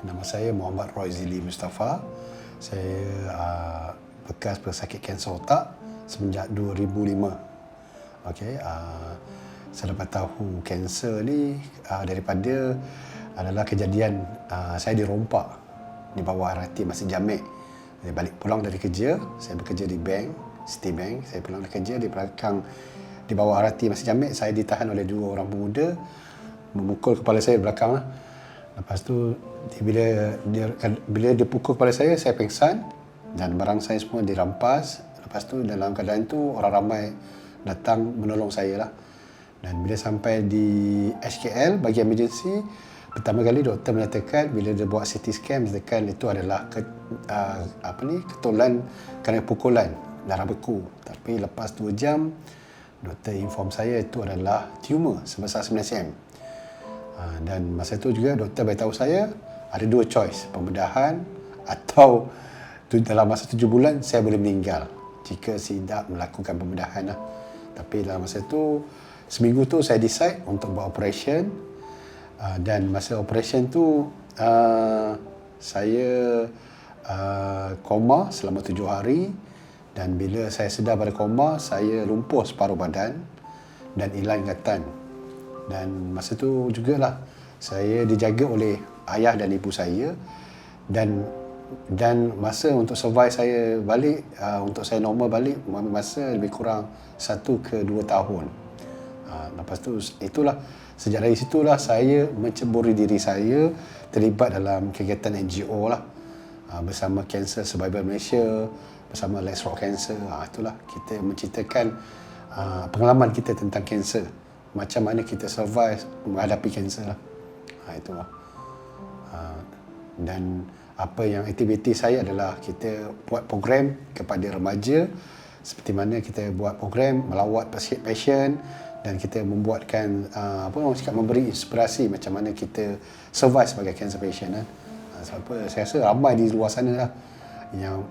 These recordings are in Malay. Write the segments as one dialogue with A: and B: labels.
A: Nama saya Muhammad Roizili Mustafa. Saya bekas pesakit kanser otak semenjak 2005. Okey, saya dapat tahu kanser ni daripada adalah kejadian saya dirompak di bawah RT Masjid Jamek. Saya balik pulang dari kerja, saya bekerja di bank, Citibank. Saya pulang dari kerja di belakang di bawah RT Masjid Jamek, saya ditahan oleh dua orang pemuda memukul kepala saya belakang lah. Lepas tu bila dia pukul kepala saya pengsan dan barang saya semua dirampas. Lepas tu dalam keadaan tu orang ramai datang menolong saya lah. Dan bila sampai di HKL bagi emergency, pertama kali doktor menyatakan bila dia buat CT scan menyatakan itu adalah ketulan kerana pukulan darah beku. Tapi lepas 2 jam doktor inform saya itu adalah tumor sebesar 9 cm. Dan masa itu juga doktor beritahu saya ada 2 choice, pembedahan atau dalam masa 7 bulan saya boleh meninggal jika tidak melakukan pembedahan lah. Tapi dalam masa itu seminggu tu saya decide untuk buat operation, dan masa operation tu saya koma selama 7 hari, dan bila saya sedar pada koma saya lumpuh separuh badan dan hilang ingatan. Dan masa tu jugalah saya dijaga oleh ayah dan ibu saya, dan masa untuk survive saya balik, untuk saya normal balik masa lebih kurang 1 ke 2 tahun. Lepas tu itulah, sejak dari situlah saya menceburi diri saya terlibat dalam kegiatan NGO lah, bersama Cancer Survivor Malaysia, bersama Let's Rock Cancer. Itulah kita menceritakan pengalaman kita tentang kanser, macam mana kita survive menghadapi kanser lah. Itulah. Dan apa yang aktiviti saya adalah kita buat program kepada remaja, seperti mana kita buat program melawat pasien dan kita membuatkan memberi inspirasi macam mana kita survive sebagai cancer patient lah. Sebab saya rasa ramai di luar sana lah yang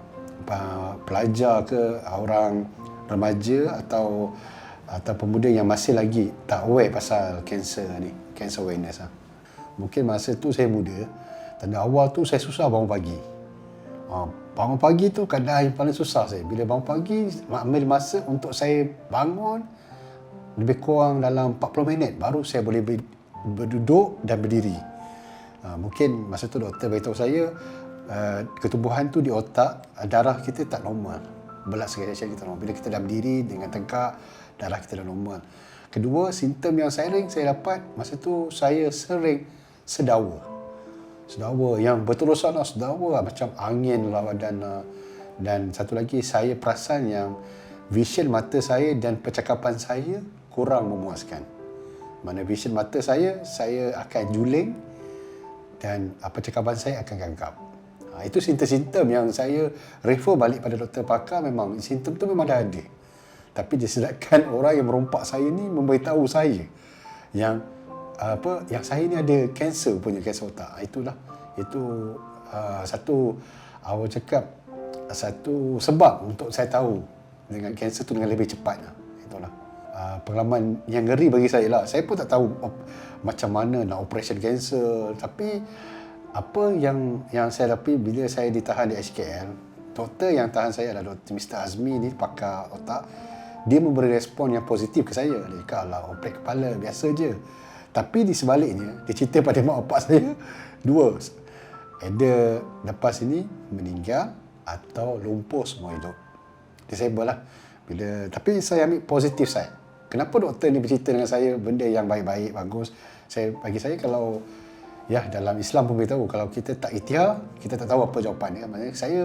A: pelajar ke orang remaja atau pemuda yang masih lagi tak aware pasal kanser ni, cancer awareness lah. Mungkin masa tu saya muda, tanda awal tu saya susah bangun pagi. Bangun pagi tu keadaan yang paling susah saya. Bila bangun pagi, ambil masa untuk saya bangun lebih kurang dalam 40 minit baru saya boleh berduduk dan berdiri. Mungkin masa tu doktor beritahu saya ketumbuhan tu di otak, darah kita tak normal, blood circulation kita normal. Bila kita dah berdiri dengan tegak, darah kita dah normal. Kedua, simptom yang sering saya dapat masa tu, saya sering sedawa yang berterusan, sedawa macam angin lah badan. Dan satu lagi, saya perasan yang vision mata saya dan percakapan saya kurang memuaskan. Mana vision mata saya akan juling dan percakapan saya akan gagap. Itu simptom-simptom yang saya refer balik pada doktor pakar. Memang simptom tu memang dah ada. Tapi disebabkan orang yang merompak saya ni memberitahu saya yang saya ni ada kanser otak. Itu satu sebab untuk saya tahu dengan kanser tu dengan lebih cepat lah. Itulah pengalaman yang ngeri bagi saya lah. Saya pun tak tahu macam mana nak operation kanser. Tapi apa yang saya dapat bila saya ditahan di HKL, doktor yang tahan saya adalah Dr. Mr. Azmi ni, pakar otak. Dia memberi respon yang positif ke saya. Dia cakap, alah, operate kepala biasa je. Tapi di sebaliknya, dia cerita pada mak bapak saya, 2, either lepas ini meninggal atau lumpuh semua hidup. Disable lah. Tapi saya ambil positif side. Kenapa doktor ni bercerita dengan saya benda yang baik-baik, bagus. Bagi saya, kalau dalam Islam pun beritahu, kalau kita tak ikhtiar, kita tak tahu apa jawapan dia. Maksudnya saya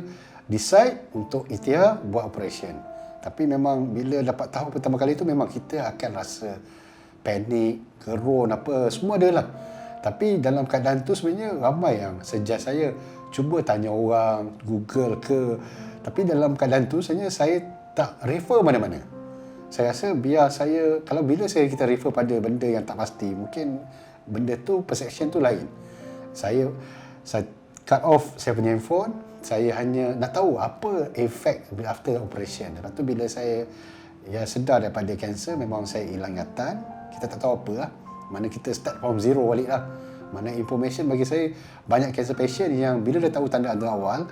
A: decide untuk ikhtiar buat operation. Tapi memang bila dapat tahu pertama kali tu, memang kita akan rasa panik, gerun, apa, semua ada lah. Tapi dalam keadaan tu sebenarnya ramai yang suggest saya cuba tanya orang, Google ke. Tapi dalam keadaan tu sebenarnya saya tak refer mana-mana. Saya rasa biar saya, bila kita refer pada benda yang tak pasti, mungkin benda tu, perception tu lain. Saya cut off saya punya handphone. Saya hanya nak tahu apa efek after operation. Lepas tu bila saya sedar daripada kanser, memang saya hilang ingatan. Kita tak tahu apa lah. Mana kita start from zero balik lah. Mana information bagi saya, banyak cancer patient yang bila dia tahu tanda-tanda awal,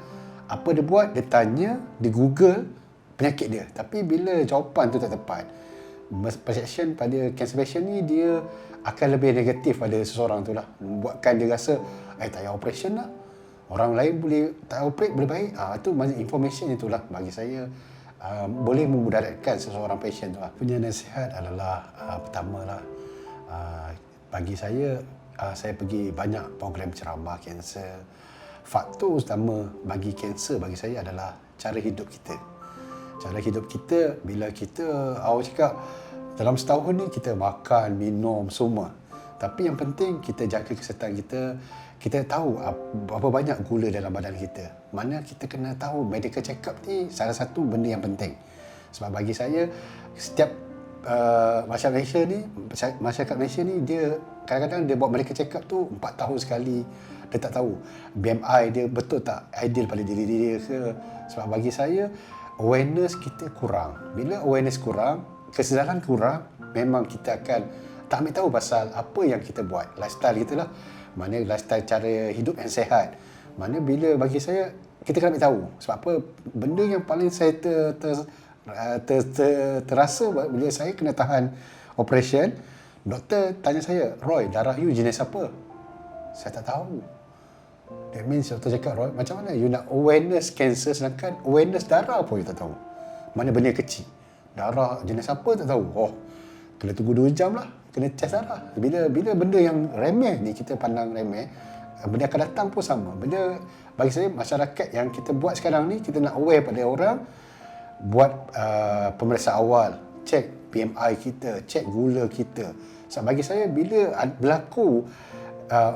A: apa dia buat, dia tanya, dia Google penyakit dia. Tapi bila jawapan tu tak tepat, perception pada cancer patient ni dia akan lebih negatif pada seseorang tu lah. Buatkan dia rasa, tak payah operation lah. Orang lain boleh tak operate, boleh baik. Itu information itulah bagi saya boleh memudaratkan seseorang patient tu lah. Punya nasihat adalah pertamalah, bagi saya pergi banyak program ceramah kanser. Faktor utama bagi kanser bagi saya adalah cara hidup kita. Cara hidup kita, bila kita, awak cakap, dalam setahun ni kita makan, minum, semua. Tapi yang penting kita jaga kesihatan kita. Kita tahu berapa banyak gula dalam badan kita. Mana kita kena tahu medical check-up ni salah satu benda yang penting. Sebab bagi saya, setiap masyarakat Malaysia ni dia kadang-kadang dia buat medical check-up tu 4 tahun sekali. Dia tak tahu BMI dia betul tak ideal pada diri dia ke. Sebab bagi saya, awareness kita kurang. Bila awareness kurang, kesedaran kurang, memang kita akan tak ambil tahu pasal apa yang kita buat. Lifestyle kita lah. Mana lifestyle cara hidup yang sihat. Mana bila bagi saya, kita kena ambil tahu. Sebab apa? Benda yang paling saya terasa bila saya kena tahan operation, doktor tanya saya, Roy, darah you jenis apa? Saya tak tahu. That means doktor cakap, Roy, macam mana you nak awareness cancer sedangkan awareness darah pun you tak tahu. Mana benda kecil. Darah jenis apa tak tahu. Kena tunggu 2 jam lah. Kena test darah. Bila benda yang remeh ni kita pandang remeh, benda akan datang pun sama. Benda bagi saya, masyarakat yang kita buat sekarang ni, kita nak aware pada orang, buat pemeriksaan awal, cek BMI kita, cek gula kita. Sebab bagi saya, bila berlaku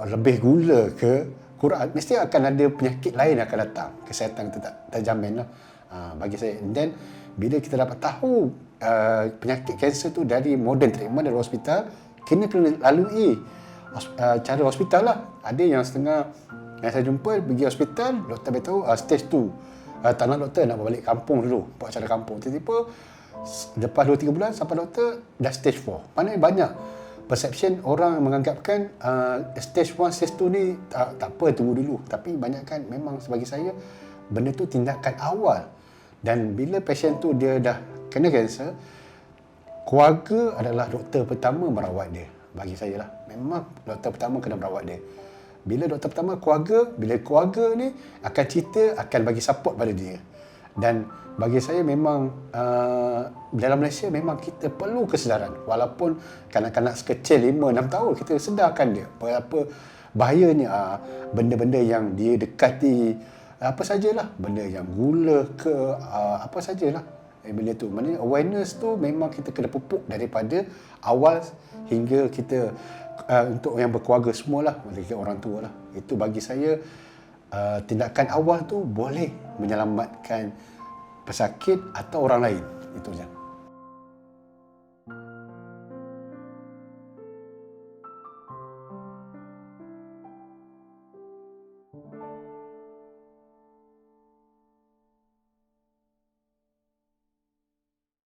A: lebih gula ke kurang, mesti akan ada penyakit lain akan datang. Kesihatan kita tak terjamin lah. Bagi saya. And then bila kita dapat tahu penyakit kanser tu dari modern treatment dari hospital, kena lalui cara hospital lah. Ada yang setengah yang saya jumpa pergi hospital, doktor beritahu stage 2. Tak nak doktor, nak balik kampung dulu, buat cara kampung. Tiba-tiba lepas 2-3 bulan sampai doktor dah stage 4. Mana banyak perception orang menganggapkan stage 1, stage 2 ni tak apa, tunggu dulu. Tapi banyak kan memang bagi saya benda tu tindakan awal. Dan bila pasien tu dia dah kena kanser, keluarga adalah doktor pertama merawat dia. Bagi saya lah, memang doktor pertama kena merawat dia. Bila doktor pertama keluarga, bila keluarga ni akan cerita, akan bagi support pada dia. Dan bagi saya memang dalam Malaysia memang kita perlu kesedaran. Walaupun kanak-kanak sekecil 5-6 tahun, kita sedarkan dia berapa bahayanya benda-benda yang dia dekati, apa sajalah, benda yang gula ke apa sajalah benda tu. Maknanya awareness tu memang kita kena pupuk daripada awal hingga kita untuk yang berkeluarga semualah, mereka orang tua lah. Itu bagi saya tindakan awal tu boleh menyelamatkan pesakit atau orang lain. Itu je.